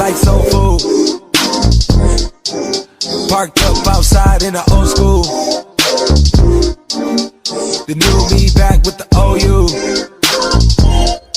like soul food. Parked up outside in the old school. The new me back with the OU.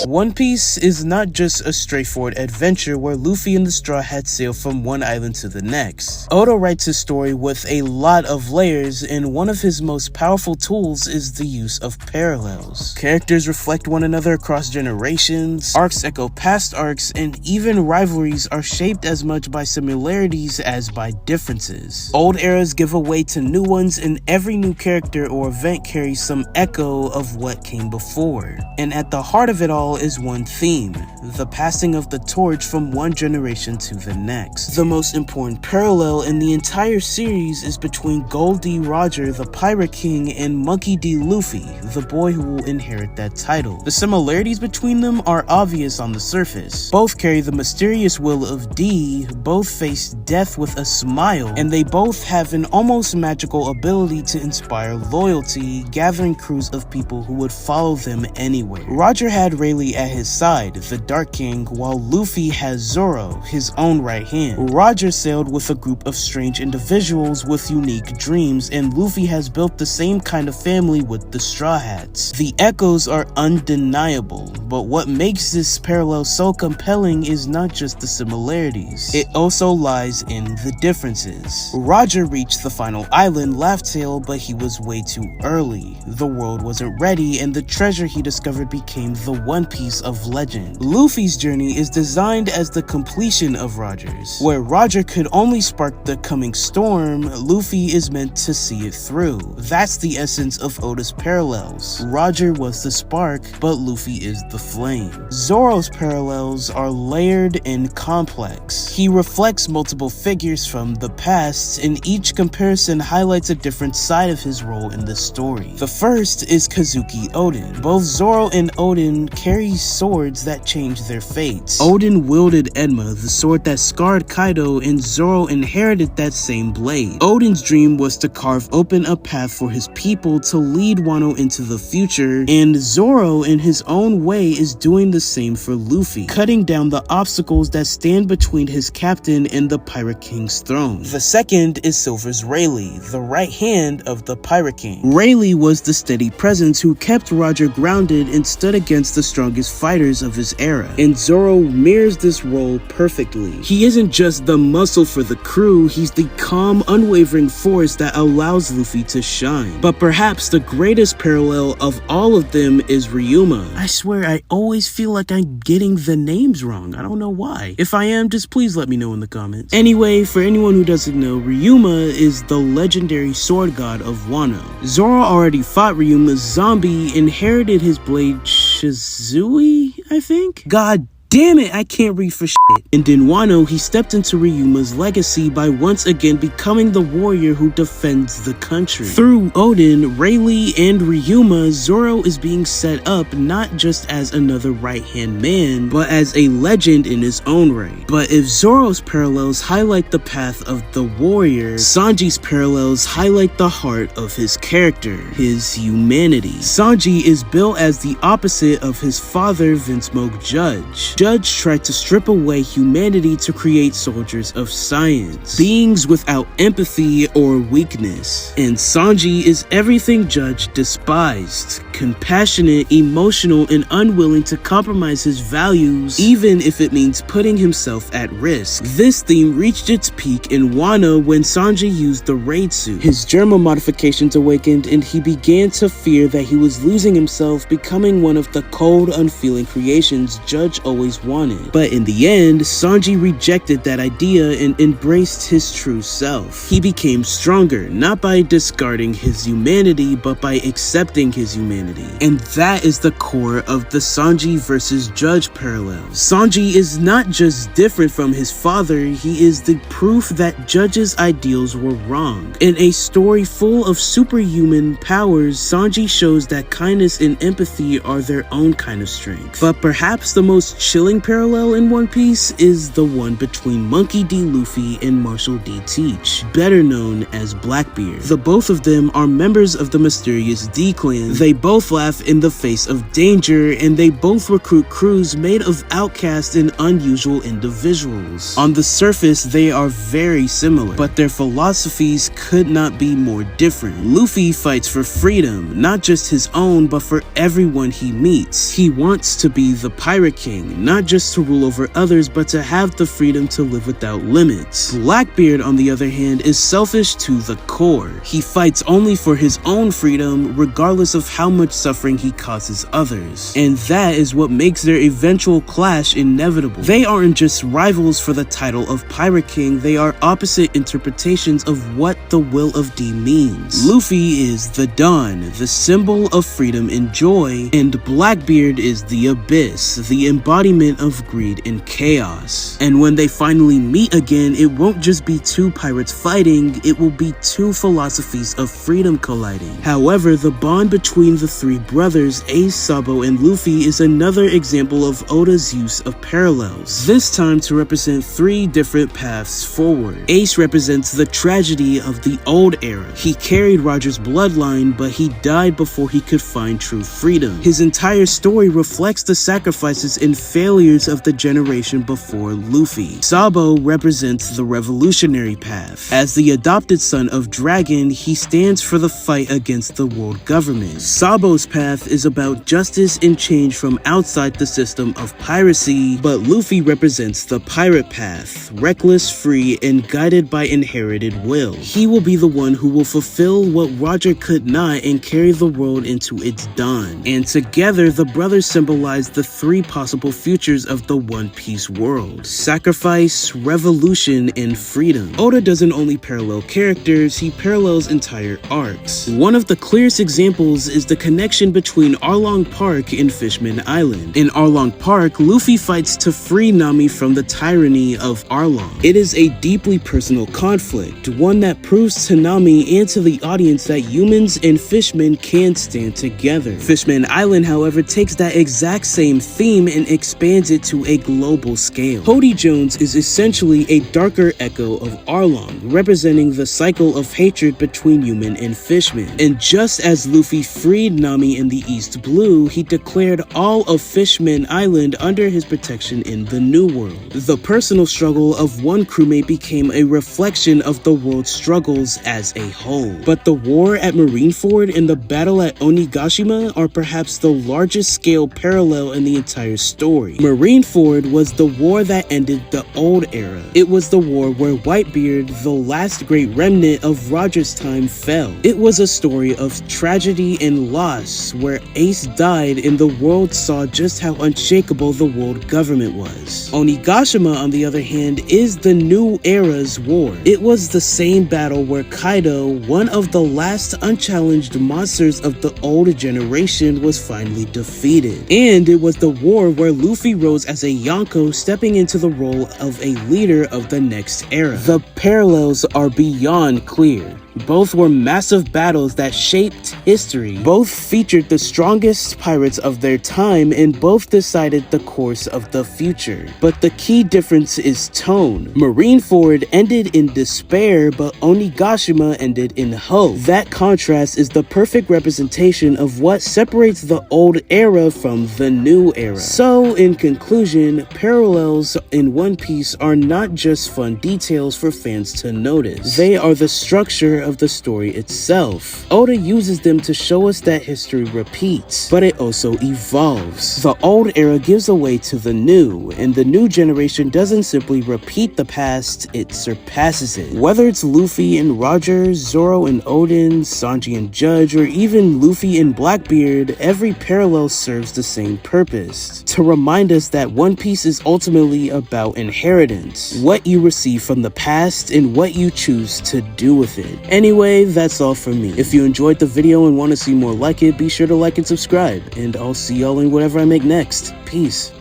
One Piece is not just a straightforward adventure where Luffy and the Straw Hats sail from one island to the next. Oda writes his story with a lot of layers, and one of his most powerful tools is the use of parallels. Characters reflect one another across generations, arcs echo past arcs, and even rivalries are shaped as much by similarities as by differences. Old eras give away to new ones, and every new character or event carries some echo of what came before. And at the heart of it all is one theme: the passing of the torch from one generation to the next. The most important parallel in the entire series is between Gold D. Roger, the Pirate King, and Monkey D. Luffy, the boy who will inherit that title. The similarities between them are obvious on the surface. Both carry the mysterious will of D, both face death with a smile, and they both have an almost magical ability to inspire loyalty, gathering crews of people who would follow them anywhere. Roger had Rayleigh at his side, the Dark King, while Luffy has Zoro, his own right hand. Roger sailed with a group of strange individuals with unique dreams, and Luffy has built the same kind of family with the Straw Hats. The echoes are undeniable, but what makes this parallel so compelling is not just the similarities. It also lies in the differences. Roger reached the final island, Laugh Tale, but he was way too early. The world wasn't ready, and the treasure he discovered became the One Piece of legend. Luffy's journey is designed as the completion of Roger's. Where Roger could only spark the coming storm, Luffy is meant to see it through. That's the essence of Oda's parallels. Roger was the spark, but Luffy is the flame. Zoro's parallels are layered and complex. He reflects multiple figures from the past, and each comparison highlights a different side of his role in the story. The first is Kazuki Oden. Both Zoro and Oden carry swords that change their fates. Oden wielded Enma, the sword that scarred Kaido, and Zoro inherited that same blade. Oden's dream was to carve open a path for his people to lead Wano into the future, and Zoro in his own way is doing the same for Luffy, cutting down the obstacles that stand between his captain and the Pirate King's throne. The second is Silver's Rayleigh, the right hand of the Pirate King. Rayleigh was the steady presence who kept Roger grounded and stood against the strongest fighters of his era, and Zoro mirrors this role perfectly. He isn't just the muscle for the crew, he's the calm, unwavering force that allows Luffy to shine. But perhaps the greatest parallel of all of them is Ryuma. I swear I always feel like I'm getting the names wrong. I don't know why. If I am, just please let me know in the comments. Anyway, for anyone who doesn't know, Ryuma is the legendary sword god of Wano. Zoro already fought Ryuma's zombie, inherited his blade Shizui, I think? God damn it, I can't read for shit. And in Wano, he stepped into Ryuma's legacy by once again becoming the warrior who defends the country. Through Oden, Rayleigh, and Ryuma, Zoro is being set up not just as another right-hand man, but as a legend in his own right. But if Zoro's parallels highlight the path of the warrior, Sanji's parallels highlight the heart of his character, his humanity. Sanji is built as the opposite of his father, Vinsmoke Judge. Judge tried to strip away humanity to create soldiers of science, beings without empathy or weakness. And Sanji is everything Judge despised: compassionate, emotional, and unwilling to compromise his values, even if it means putting himself at risk. This theme reached its peak in Wano when Sanji used the raid suit. His germal modifications awakened, and he began to fear that he was losing himself, becoming one of the cold, unfeeling creations Judge always wanted. But in the end, Sanji rejected that idea and embraced his true self. He became stronger, not by discarding his humanity, but by accepting his humanity. And that is the core of the Sanji versus Judge parallel. Sanji is not just different from his father, he is the proof that Judge's ideals were wrong. In a story full of superhuman powers, Sanji shows that kindness and empathy are their own kind of strength. But perhaps the most chilling chilling parallel in One Piece is the one between Monkey D. Luffy and Marshall D. Teach, better known as Blackbeard. The both of them are members of the mysterious D Clan. They both laugh in the face of danger, and they both recruit crews made of outcasts and unusual individuals. On the surface, they are very similar, but their philosophies could not be more different. Luffy fights for freedom, not just his own, but for everyone he meets. He wants to be the Pirate King, not just to rule over others, but to have the freedom to live without limits. Blackbeard, on the other hand, is selfish to the core. He fights only for his own freedom, regardless of how much suffering he causes others. And that is what makes their eventual clash inevitable. They aren't just rivals for the title of Pirate King, they are opposite interpretations of what the will of D means. Luffy is the dawn, the symbol of freedom and joy, and Blackbeard is the abyss, the embodiment of greed and chaos. And when they finally meet again, it won't just be two pirates fighting, it will be two philosophies of freedom colliding. However, the bond between the three brothers, Ace, Sabo, and Luffy is another example of Oda's use of parallels, this time to represent three different paths forward. Ace represents the tragedy of the old era. He carried Roger's bloodline, but he died before he could find true freedom. His entire story reflects the sacrifices and failures of the generation before Luffy. Sabo represents the revolutionary path. As the adopted son of Dragon, he stands for the fight against the world government. Sabo's path is about justice and change from outside the system of piracy, but Luffy represents the pirate path, reckless, free, and guided by inherited will. He will be the one who will fulfill what Roger could not and carry the world into its dawn. And together, the brothers symbolize the three possible futures of the One Piece world: sacrifice, revolution, and freedom. Oda doesn't only parallel characters, he parallels entire arcs. One of the clearest examples is the connection between Arlong Park and Fishman Island. In Arlong Park, Luffy fights to free Nami from the tyranny of Arlong. It is a deeply personal conflict, one that proves to Nami and to the audience that humans and fishmen can stand together. Fishman Island, however, takes that exact same theme and expands it to a global scale. Hody Jones is essentially a darker echo of Arlong, representing the cycle of hatred between human and fishmen. And just as Luffy freed Nami in the East Blue, he declared all of Fishman Island under his protection in the New World. The personal struggle of one crewmate became a reflection of the world's struggles as a whole. But the war at Marineford and the battle at Onigashima are perhaps the largest scale parallel in the entire story. Marineford was the war that ended the old era. It was the war where Whitebeard, the last great remnant of Roger's time, fell. It was a story of tragedy and loss, where Ace died and the world saw just how unshakable the world government was. Onigashima, on the other hand, is the new era's war. It was the same battle where Kaido, one of the last unchallenged monsters of the old generation, was finally defeated. And it was the war where Luffy rose as a Yonko, stepping into the role of a leader of the next era. The parallels are beyond clear. Both were massive battles that shaped history. Both featured the strongest pirates of their time, and both decided the course of the future. But the key difference is tone. Marineford ended in despair, but Onigashima ended in hope. That contrast is the perfect representation of what separates the old era from the new era. So, in conclusion, parallels in One Piece are not just fun details for fans to notice. They are the structure of the story itself. Oda uses them to show us that history repeats, but it also evolves. The old era gives way to the new, and the new generation doesn't simply repeat the past, it surpasses it. Whether it's Luffy and Roger, Zoro and Oden, Sanji and Judge, or even Luffy and Blackbeard, every parallel serves the same purpose: to remind us that One Piece is ultimately about inheritance, what you receive from the past and what you choose to do with it. Anyway, that's all from me. If you enjoyed the video and want to see more like it, be sure to like and subscribe, and I'll see y'all in whatever I make next. Peace.